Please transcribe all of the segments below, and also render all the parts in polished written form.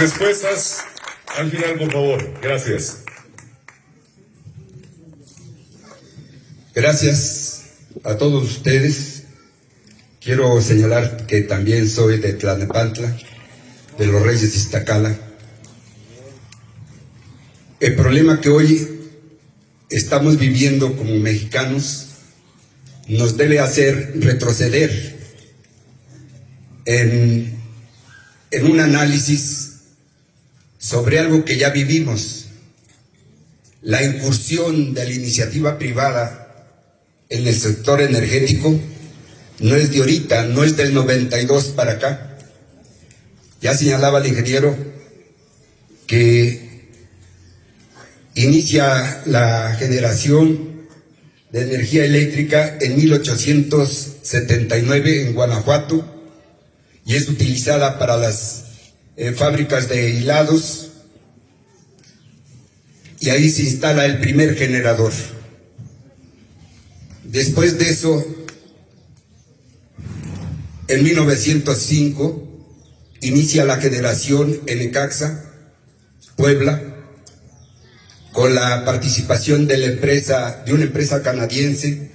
respuestas al final, por favor. Gracias. Gracias a todos ustedes. Quiero señalar que también soy de Tlalnepantla, de los Reyes de Iztacala. El problema que hoy estamos viviendo como mexicanos nos debe hacer retroceder en un análisis sobre algo que ya vivimos. La incursión de la iniciativa privada en el sector energético no es de ahorita, no es del 92 para acá. Ya señalaba el ingeniero que inicia la generación de energía eléctrica en 1879 en Guanajuato y es utilizada para las fábricas de hilados, y ahí se instala el primer generador. Después de eso, en 1905, inicia la generación en Necaxa, Puebla, con la participación de una empresa canadiense,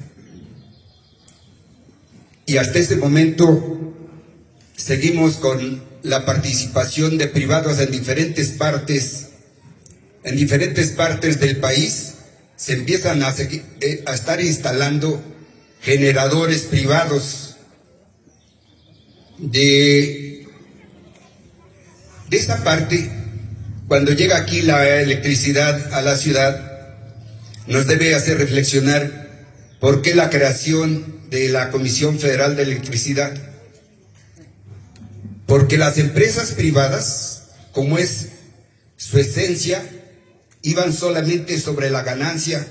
y hasta ese momento seguimos con la participación de privados en diferentes partes del país. Se empiezan a estar instalando generadores privados. De esa parte, cuando llega aquí la electricidad a la ciudad, nos debe hacer reflexionar por qué la creación de la Comisión Federal de Electricidad. Porque las empresas privadas, como es su esencia, iban solamente sobre la ganancia,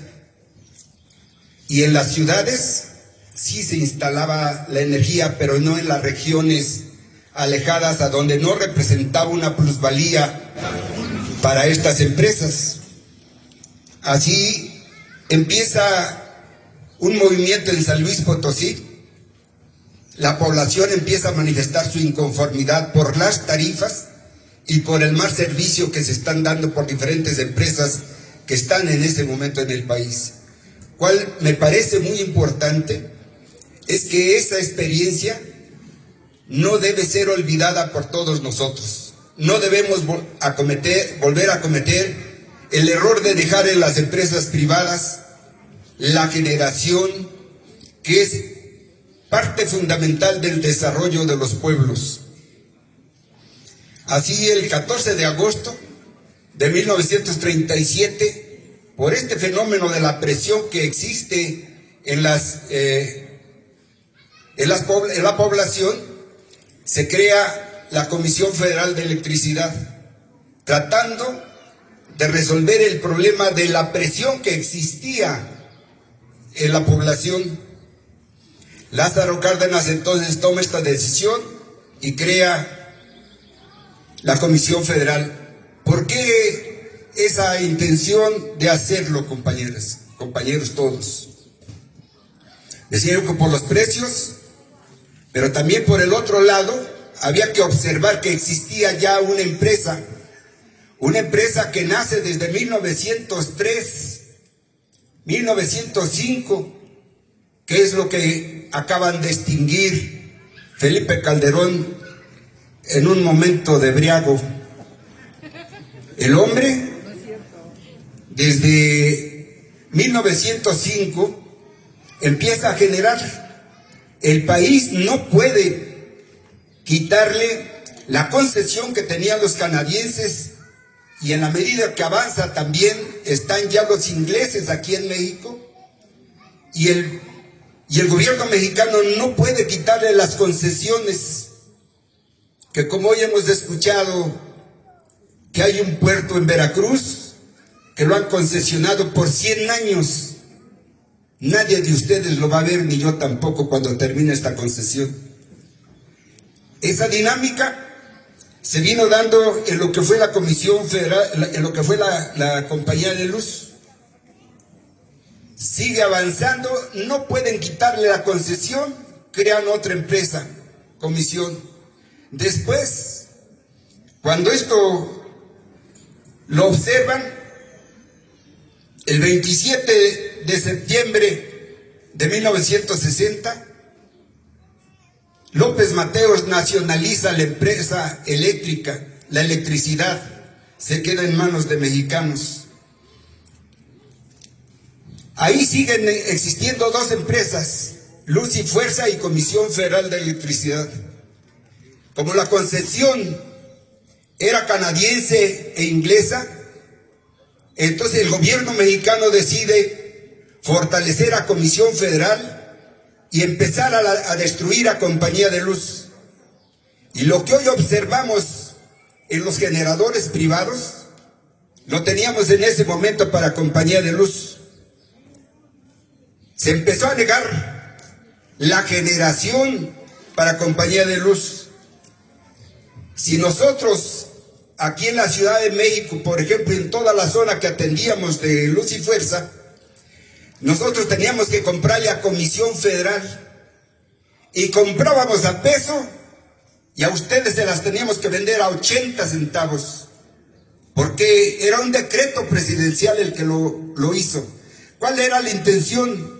y en las ciudades sí se instalaba la energía, pero no en las regiones alejadas, a donde no representaba una plusvalía para estas empresas. Así empieza un movimiento en San Luis Potosí. La población empieza a manifestar su inconformidad por las tarifas y por el mal servicio que se están dando por diferentes empresas que están en ese momento en el país. Cual me parece muy importante es que esa experiencia no debe ser olvidada por todos nosotros. No debemos volver a cometer el error de dejar en las empresas privadas la generación, que es parte fundamental del desarrollo de los pueblos. Así, el 14 de agosto de 1937, por este fenómeno de la presión que existe en la población, se crea la Comisión Federal de Electricidad, tratando de resolver el problema de la presión que existía en la población. Lázaro Cárdenas entonces toma esta decisión y crea la Comisión Federal. ¿Por qué esa intención de hacerlo, compañeros todos? Decían que por los precios, pero también por el otro lado había que observar que existía ya una empresa que nace desde 1903, 1905, que es lo que acaban de extinguir Felipe Calderón en un momento de embriago. El hombre, desde 1905, empieza a generar. El país no puede quitarle la concesión que tenían los canadienses, y en la medida que avanza también están ya los ingleses aquí en México, y el gobierno mexicano no puede quitarle las concesiones, que como hoy hemos escuchado que hay un puerto en Veracruz que lo han concesionado por 100 años. Nadie de ustedes lo va a ver, ni yo tampoco, cuando termine esta concesión. Esa dinámica se vino dando en lo que fue la Comisión Federal, en lo que fue la Compañía de Luz. Sigue avanzando, no pueden quitarle la concesión, crean otra empresa, comisión. Después, Cuando esto lo observan, el 27 de septiembre de 1960, López Mateos nacionaliza la empresa eléctrica, la electricidad se queda en manos de mexicanos. Ahí siguen existiendo dos empresas, Luz y Fuerza y Comisión Federal de Electricidad. Como la concesión era canadiense e inglesa, entonces el gobierno mexicano decide fortalecer a Comisión Federal y empezar a destruir a Compañía de Luz. Y lo que hoy observamos en los generadores privados, lo teníamos en ese momento para Compañía de Luz. Se empezó a negar la generación para Compañía de Luz. Si nosotros aquí en la Ciudad de México, por ejemplo, en toda la zona que atendíamos de Luz y Fuerza, nosotros teníamos que comprarle a Comisión Federal y comprábamos a peso y a ustedes se las teníamos que vender a 80 centavos porque era un decreto presidencial el que lo hizo. ¿Cuál era la intención?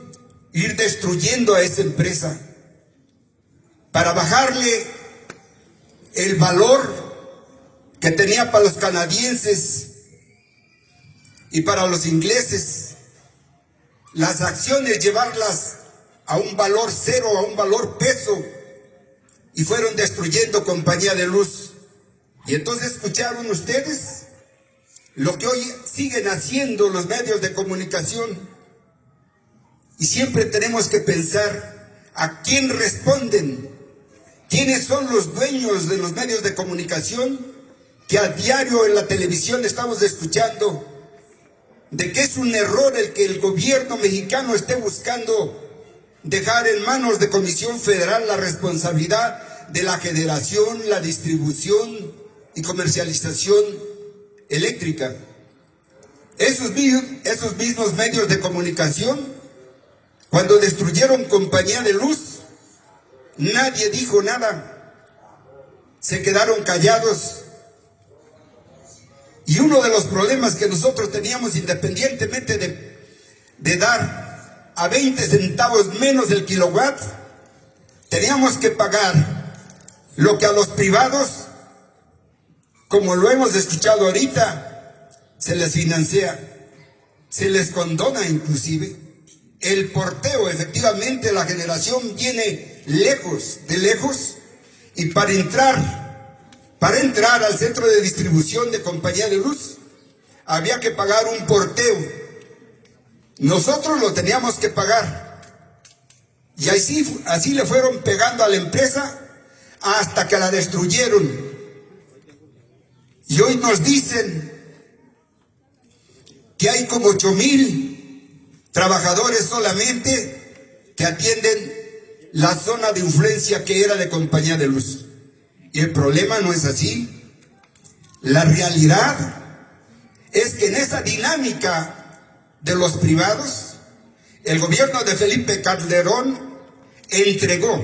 Ir destruyendo a esa empresa para bajarle el valor que tenía para los canadienses y para los ingleses. Las acciones llevarlas a un valor cero, a un valor peso, y fueron destruyendo Compañía de Luz. Y entonces escucharon ustedes lo que hoy siguen haciendo los medios de comunicación. Y siempre tenemos que pensar a quién responden, quiénes son los dueños de los medios de comunicación que a diario en la televisión estamos escuchando de que es un error el que el gobierno mexicano esté buscando dejar en manos de Comisión Federal la responsabilidad de la generación, la distribución y comercialización eléctrica. Esos mismos medios de comunicación, cuando destruyeron Compañía de Luz, nadie dijo nada, se quedaron callados. Y uno de los problemas que nosotros teníamos, independientemente de dar a 20 centavos menos el kilowatt, teníamos que pagar lo que a los privados, como lo hemos escuchado ahorita, se les financia, se les condona inclusive. El porteo, efectivamente, la generación viene lejos, y para entrar al centro de distribución de Compañía de Luz, había que pagar un porteo. Nosotros lo teníamos que pagar. Y así le fueron pegando a la empresa hasta que la destruyeron. Y hoy nos dicen que hay como 8,000 trabajadores solamente que atienden la zona de influencia que era de Compañía de Luz. Y el problema no es así. La realidad es que en esa dinámica de los privados, el gobierno de Felipe Calderón entregó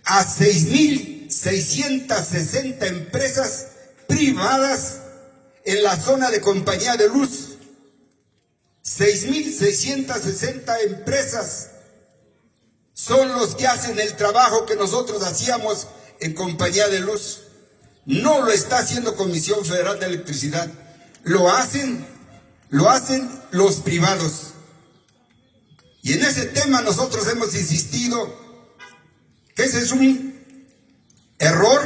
a 6,660 empresas privadas en la zona de Compañía de Luz. 6,660 empresas son los que hacen el trabajo que nosotros hacíamos en Compañía de Luz. No lo está haciendo Comisión Federal de Electricidad, lo hacen los privados. Y en ese tema nosotros hemos insistido que ese es un error,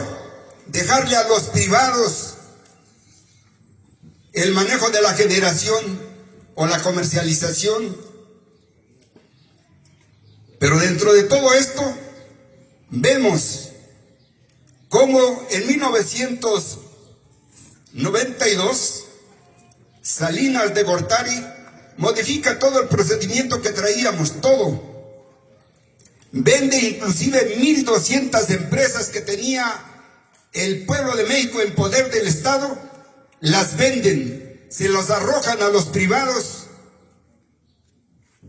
dejarle a los privados el manejo de la generación o la comercialización. Pero dentro de todo esto vemos cómo en 1992 Salinas de Gortari modifica todo el procedimiento que traíamos, todo. Vende inclusive 1,200 empresas que tenía el pueblo de México en poder del Estado, las venden, se las arrojan a los privados.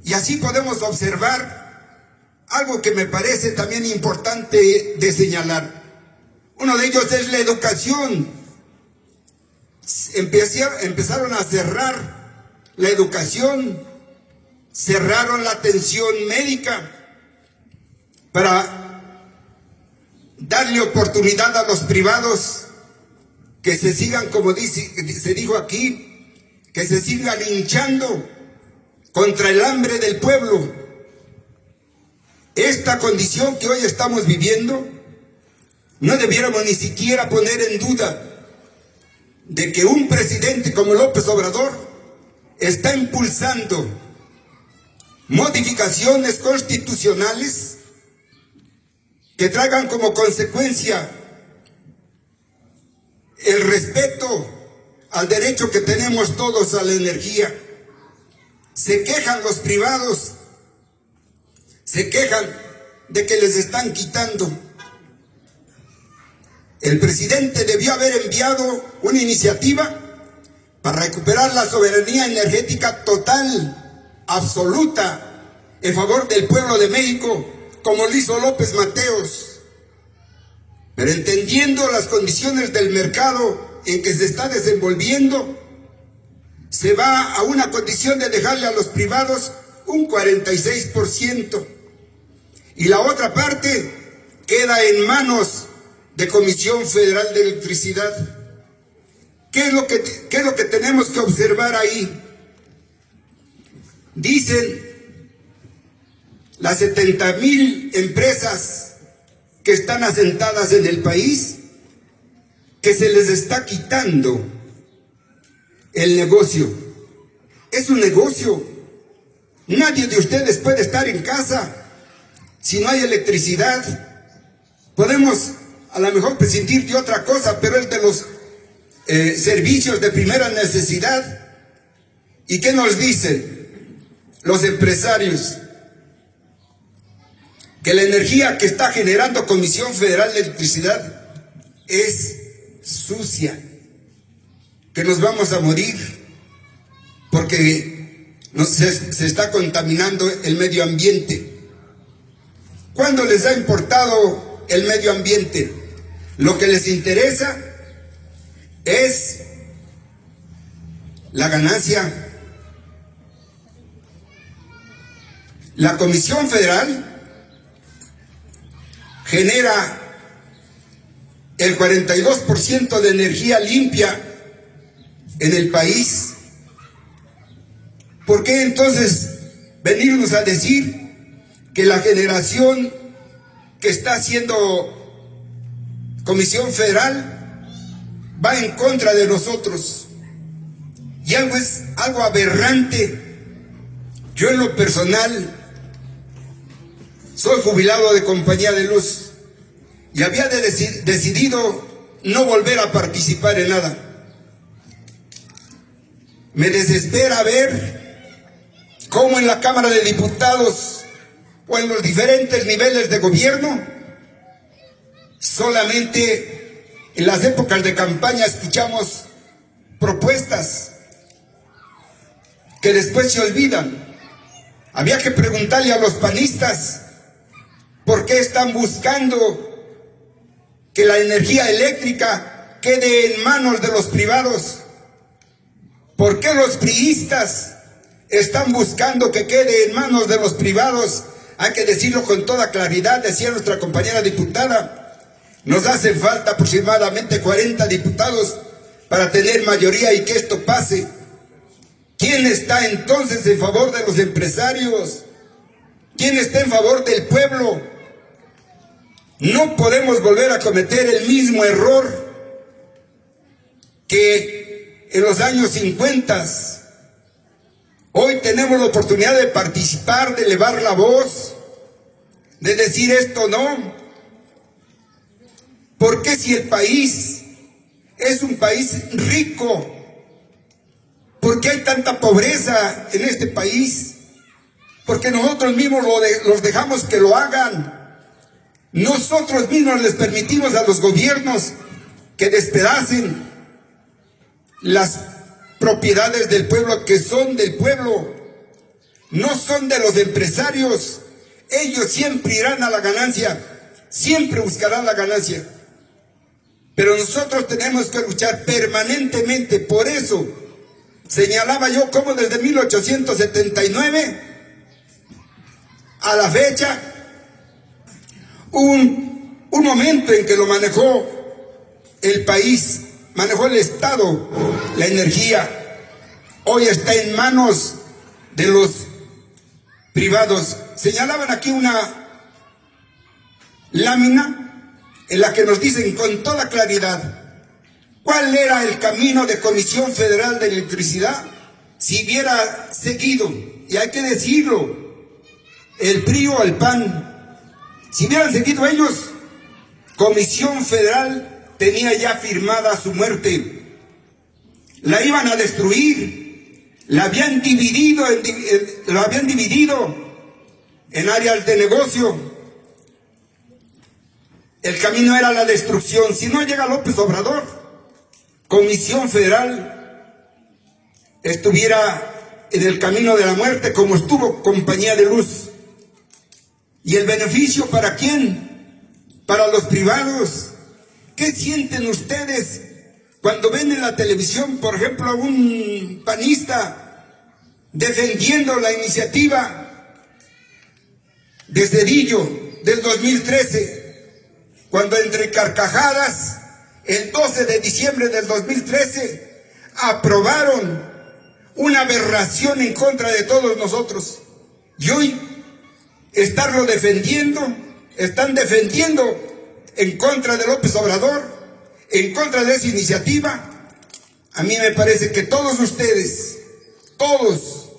Y así podemos observar algo que me parece también importante de señalar. Uno de ellos es la educación. Empezaron a cerrar la educación, cerraron la atención médica para darle oportunidad a los privados que se sigan, como se dijo aquí, que se sigan linchando contra el hambre del pueblo. Esta condición que hoy estamos viviendo, no debiéramos ni siquiera poner en duda de que un presidente como López Obrador está impulsando modificaciones constitucionales que traigan como consecuencia el respeto al derecho que tenemos todos a la energía. Se quejan los privados, se quejan de que les están quitando. El presidente debió haber enviado una iniciativa para recuperar la soberanía energética total, absoluta, en favor del pueblo de México, como lo hizo López Mateos. Pero entendiendo las condiciones del mercado en que se está desenvolviendo, se va a una condición de dejarle a los privados un 46%. Y la otra parte queda en manos de Comisión Federal de Electricidad. ¿Qué es lo que tenemos que observar ahí? Dicen las 70,000 empresas que están asentadas en el país que se les está quitando el negocio. Es un negocio. Nadie de ustedes puede estar en casa si no hay electricidad. Podemos a lo mejor prescindir de otra cosa, pero es de los servicios de primera necesidad. ¿Y qué nos dicen los empresarios? Que la energía que está generando Comisión Federal de Electricidad es sucia, que nos vamos a morir porque se está contaminando el medio ambiente. ¿Cuándo les ha importado el medio ambiente? Lo que les interesa es la ganancia. La Comisión Federal genera el 42% de energía limpia en el país. ¿Por qué entonces venirnos a decir que la generación que está haciendo Comisión Federal va en contra de nosotros? Y es algo aberrante. Yo en lo personal soy jubilado de Compañía de Luz y había decidido no volver a participar en nada. Me desespera ver cómo en la Cámara de Diputados o en los diferentes niveles de gobierno, solamente en las épocas de campaña escuchamos propuestas que después se olvidan. Había que preguntarle a los panistas por qué están buscando que la energía eléctrica quede en manos de los privados. ¿Por qué los priistas están buscando que quede en manos de los privados? Hay que decirlo con toda claridad, decía nuestra compañera diputada. Nos hacen falta aproximadamente 40 diputados para tener mayoría y que esto pase. ¿Quién está entonces en favor de los empresarios? ¿Quién está en favor del pueblo? No podemos volver a cometer el mismo error que en los años 50. Hoy tenemos la oportunidad de participar, de elevar la voz, de decir esto no. ¿Por qué si el país es un país rico? ¿Por qué hay tanta pobreza en este país? Porque nosotros mismos los dejamos que lo hagan. Nosotros mismos les permitimos a los gobiernos que despedacen las propiedades del pueblo, que son del pueblo, no son de los empresarios. Ellos siempre irán a la ganancia, siempre buscarán la ganancia. pero nosotros tenemos que luchar permanentemente. Por eso señalaba yo cómo desde 1879 a la fecha un momento en que lo manejó el país, manejó el Estado, la energía. Hoy está en manos de los privados. Señalaban aquí una lámina en la que nos dicen con toda claridad cuál era el camino de Comisión Federal de Electricidad si hubiera seguido, y hay que decirlo, el PRI o el PAN. Si hubieran seguido ellos, Comisión Federal tenía ya firmada su muerte. La iban a destruir, la habían dividido en áreas de negocio. El camino era la destrucción. Si no llega López Obrador, Comisión Federal estuviera en el camino de la muerte, como estuvo Compañía de Luz. ¿Y el beneficio para quién? Para los privados. ¿Qué sienten ustedes cuando ven en la televisión, por ejemplo, a un panista defendiendo la iniciativa de Zedillo del 2013, cuando entre carcajadas, el 12 de diciembre del 2013, aprobaron una aberración en contra de todos nosotros? Y hoy estarlo defendiendo, están defendiendo en contra de López Obrador, en contra de esa iniciativa. A mí me parece que todos ustedes, todos,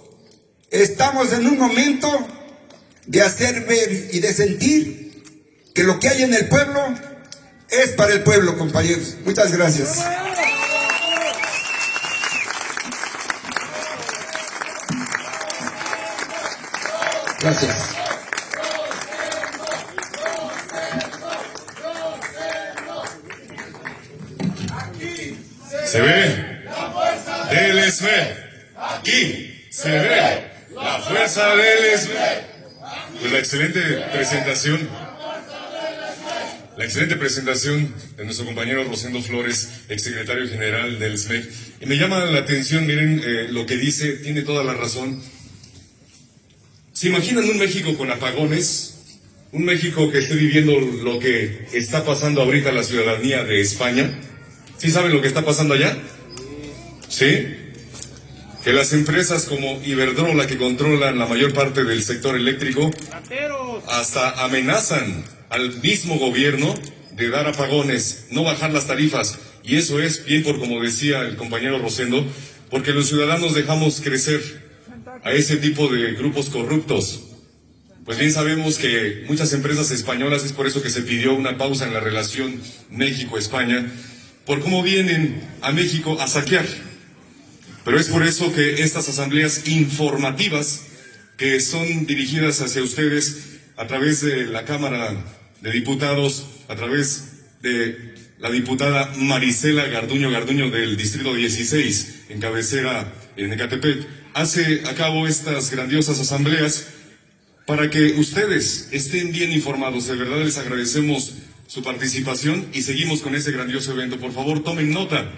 estamos en un momento de hacer ver y de sentir que lo que hay en el pueblo es para el pueblo, compañeros. Muchas gracias. Gracias. Se ve del SME. Aquí se ve la fuerza del SME. Pues la excelente presentación de nuestro compañero Rosendo Flores, exsecretario general del SMEC. Y me llama la atención, miren, lo que dice, tiene toda la razón. ¿Se imaginan un México con apagones? Un México que esté viviendo lo que está pasando ahorita la ciudadanía de España. ¿Sí saben lo que está pasando allá? ¿Sí? Que las empresas como Iberdrola, que controlan la mayor parte del sector eléctrico, hasta amenazan al mismo gobierno de dar apagones, no bajar las tarifas. Y eso es bien por, como decía el compañero Rosendo, porque los ciudadanos dejamos crecer a ese tipo de grupos corruptos. Pues bien sabemos que muchas empresas españolas, es por eso que se pidió una pausa en la relación México-España, por cómo vienen a México a saquear. Pero es por eso que estas asambleas informativas, que son dirigidas hacia ustedes a través de la Cámara de Diputados, a través de la diputada Marisela Garduño del Distrito 16, en cabecera en Ecatepec, hace a cabo estas grandiosas asambleas para que ustedes estén bien informados. De verdad les agradecemos su participación y seguimos con ese grandioso evento. Por favor, tomen nota